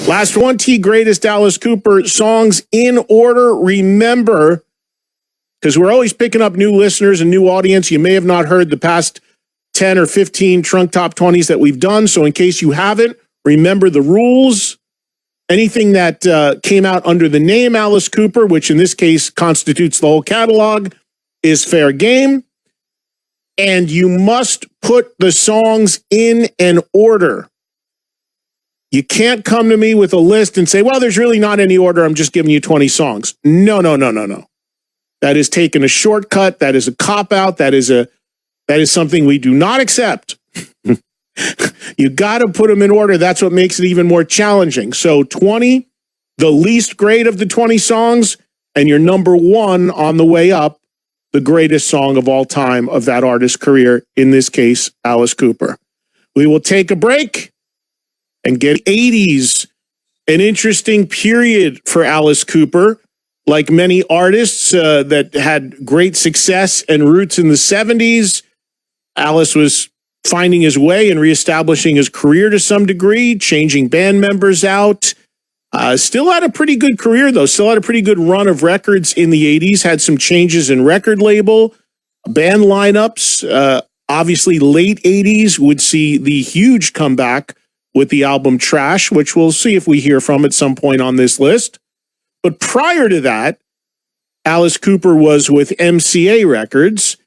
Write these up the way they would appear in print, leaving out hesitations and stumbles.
Last 20 greatest Alice Cooper songs in order. Remember, because we're always picking up new listeners and new audience, you may have not heard the past 10 or 15 Trunk Top 20s that we've done. So in case you haven't, remember the rules. Anything that came out under the name Alice Cooper, which in this case constitutes the whole catalog, is fair game. And you must put the songs in an order. You can't come to me with a list and say, well, there's really not any order. I'm just giving you 20 songs. No. That is taking a shortcut. That is a cop-out. That is something we do not accept. You got to put them in order. That's what makes it even more challenging. So 20, the least great of the 20 songs, and your number one on the way up, the greatest song of all time of that artist's career, in this case, Alice Cooper. We will take a break and get 80s, an interesting period for Alice Cooper. Like many artists that had great success and roots in the 70s, Alice was finding his way and reestablishing his career to some degree, changing band members out. Still had a pretty good career, though. Still had a pretty good run of records in the 80s. Had some changes in record label, band lineups. Obviously, late 80s would see the huge comeback with the album Trash, which we'll see if we hear from at some point on this list. But prior to that, Alice Cooper was with MCA Records,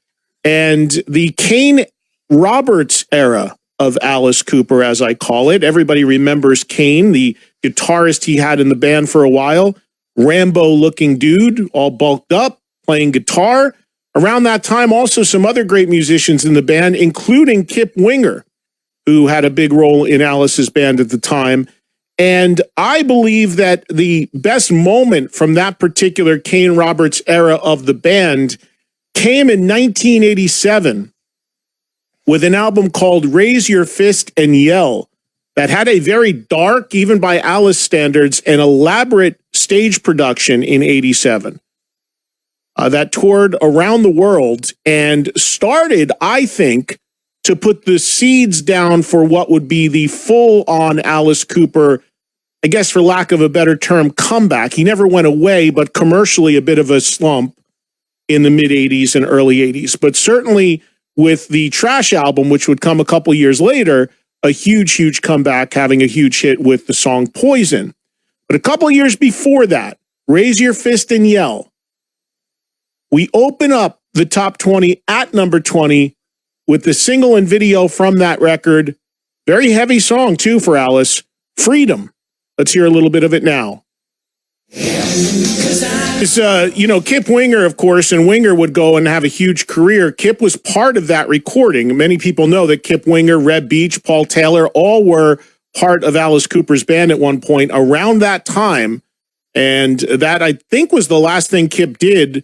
and the Kane Roberts era of Alice Cooper, as I call it. Everybody remembers Kane, the guitarist he had in the band for a while. Rambo-looking dude, all bulked up, playing guitar. Around that time, also some other great musicians in the band, including Kip Winger, who had a big role in Alice's band at the time. And I believe that the best moment from that particular Kane Roberts era of the band came in 1987 with an album called Raise Your Fist and Yell that had a very dark, even by Alice standards, and elaborate stage production in 87. That toured around the world and started, I think, to put the seeds down for what would be the full-on Alice Cooper, I guess for lack of a better term, comeback. He never went away, but commercially a bit of a slump in the mid-'80s and early '80s. But certainly with the Trash album, which would come a couple years later, a huge comeback, having a huge hit with the song Poison. But a couple years before that, Raise Your Fist and Yell, we open up the top 20 at number 20 with the single and video from that record. Very heavy song, too, for Alice, Freedom. Let's hear a little bit of it now. It's, Kip Winger, of course, and Winger would go and have a huge career. Kip was part of that recording. Many people know that Kip Winger, Reb Beach, Paul Taylor, all were part of Alice Cooper's band at one point around that time. And that, I think, was the last thing Kip did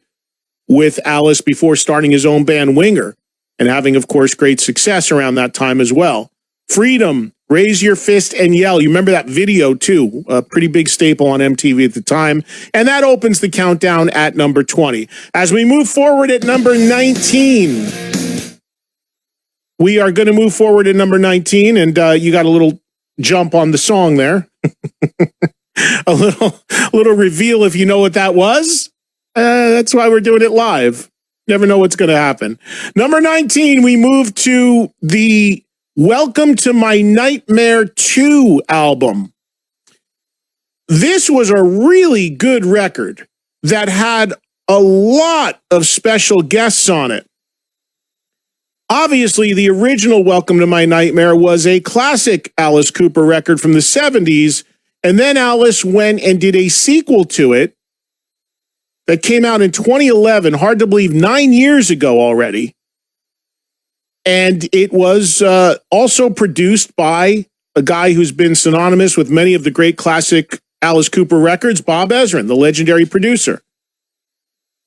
with Alice before starting his own band, Winger, and having, of course, great success around that time as well. Freedom, Raise Your Fist and Yell. You remember that video, too. A pretty big staple on MTV at the time. And that opens the countdown at number 20. As we move forward at number 19, we are going to move forward at number 19, and you got a little jump on the song there. a little reveal if you know what that was. That's why we're doing it live. Never know what's going to happen. Number 19, we move to the Welcome to My Nightmare 2 album. This was a really good record that had a lot of special guests on it. Obviously, the original Welcome to My Nightmare was a classic Alice Cooper record from the 70s, and then Alice went and did a sequel to it that came out in 2011, hard to believe, 9 years ago already. And it was also produced by a guy who's been synonymous with many of the great classic Alice Cooper records, Bob Ezrin, the legendary producer.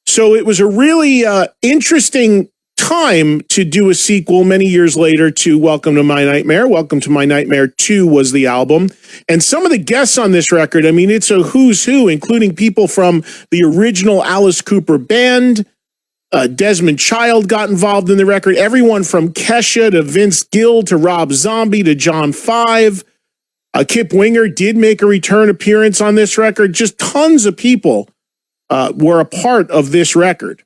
So it was a really interesting time to do a sequel many years later to Welcome to My Nightmare. Welcome to My Nightmare 2 was the album. And some of the guests on this record, I mean, it's a who's who, including people from the original Alice Cooper band. Desmond Child got involved in the record. Everyone from Kesha to Vince Gill to Rob Zombie to John Five. Kip Winger did make a return appearance on this record. Just tons of people were a part of this record.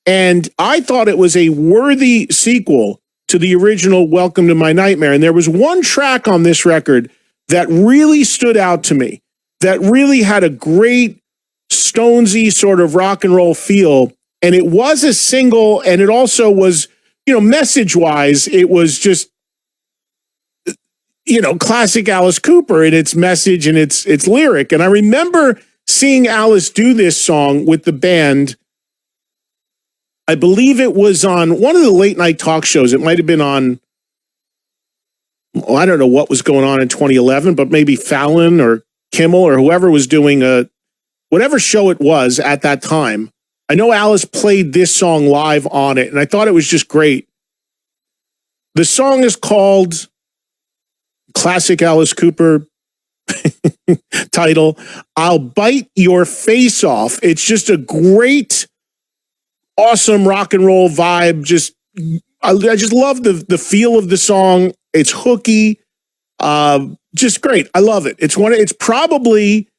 And I thought it was a worthy sequel to the original Welcome to My Nightmare. And there was one track on this record that really stood out to me, that really had a great Stonesy sort of rock and roll feel. And it was a single, and it also was, message-wise, it was just, classic Alice Cooper in its message and its lyric. And I remember seeing Alice do this song with the band. I believe it was on one of the late night talk shows. It might have been on, I don't know what was going on in 2011, but maybe Fallon or Kimmel or whoever was doing whatever show it was at that time. I know Alice played this song live on it, and I thought it was just great. The song is called, classic Alice Cooper title, I'll Bite Your Face Off. It's just a great, awesome rock and roll vibe. I just love the feel of the song. It's hooky, just great. I love it. It's probably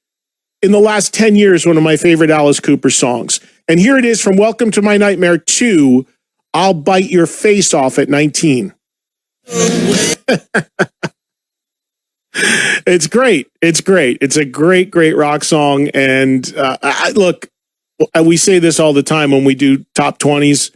in the last 10 years one of my favorite Alice Cooper songs. And here it is from Welcome to My Nightmare 2, I'll Bite Your Face Off at 19. It's great. It's great. It's a great, great rock song. And look, we say this all the time when we do top 20s.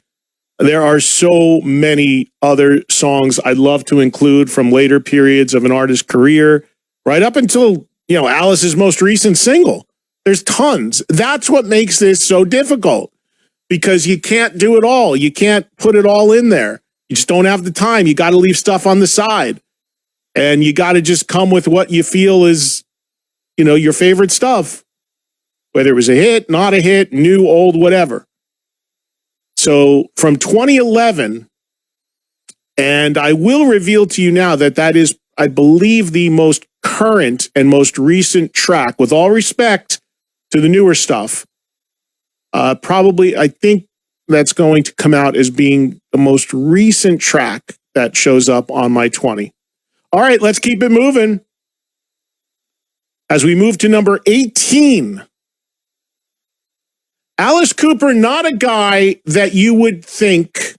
There are so many other songs I'd love to include from later periods of an artist's career, right up until, Alice's most recent single. There's tons. That's what makes this so difficult, because you can't do it all. You can't put it all in there. You just don't have the time. You got to leave stuff on the side, and you got to just come with what you feel is, your favorite stuff, whether it was a hit, not a hit, new, old, whatever. So from 2011, and I will reveal to you now that is, I believe, the most current and most recent track, with all respect to the newer stuff. Probably, I think that's going to come out as being the most recent track that shows up on my 20. All right, let's keep it moving. As we move to number 18. Alice Cooper, not a guy that you would think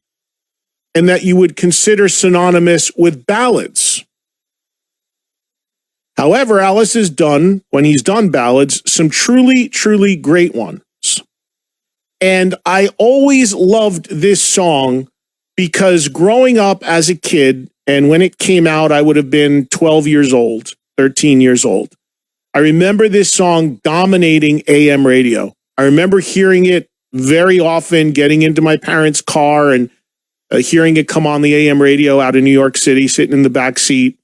and that you would consider synonymous with ballads. However, Alice has done, when he's done ballads, some truly, truly great ones. And I always loved this song because growing up as a kid, and when it came out, I would have been 12 years old, 13 years old. I remember this song dominating AM radio. I remember hearing it very often, getting into my parents' car and hearing it come on the AM radio out in New York City, sitting in the back seat.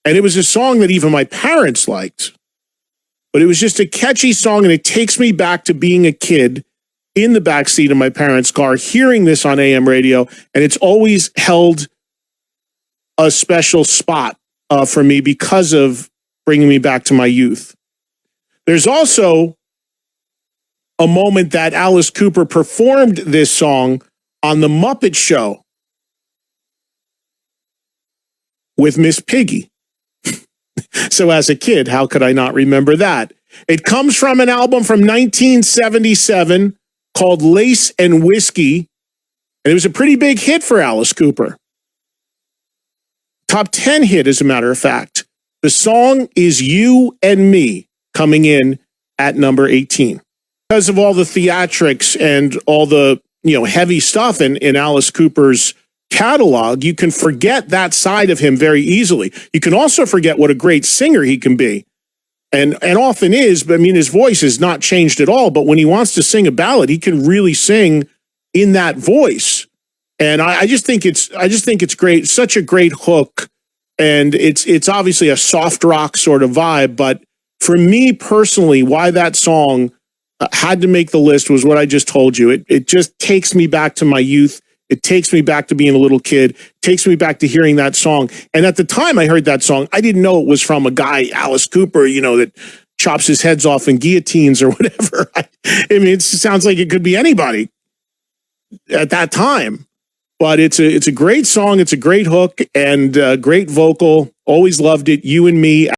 And it was a song that even my parents liked. But it was just a catchy song, and it takes me back to being a kid in the backseat of my parents' car, hearing this on AM radio, and it's always held a special spot for me because of bringing me back to my youth. There's also a moment that Alice Cooper performed this song on The Muppet Show with Miss Piggy. So as a kid, how could I not remember that? It comes from an album from 1977 called Lace and Whiskey, and it was a pretty big hit for Alice Cooper. Top 10 hit, as a matter of fact. The song is You and Me, coming in at number 18. Because of all the theatrics and all the heavy stuff in Alice Cooper's catalog, you can forget that side of him very easily. You can also forget what a great singer he can be. And often is, but I mean, his voice has not changed at all. But when he wants to sing a ballad, he can really sing in that voice. And I just think it's great. Such a great hook. And it's obviously a soft rock sort of vibe. But for me personally, why that song had to make the list was what I just told you. It just takes me back to my youth. It takes me back to being a little kid, takes me back to hearing that song. And at the time I heard that song, I didn't know it was from a guy, Alice Cooper, that chops his heads off in guillotines or whatever. I mean, it sounds like it could be anybody at that time. But it's a great song. It's a great hook and great vocal. Always loved it. You and Me.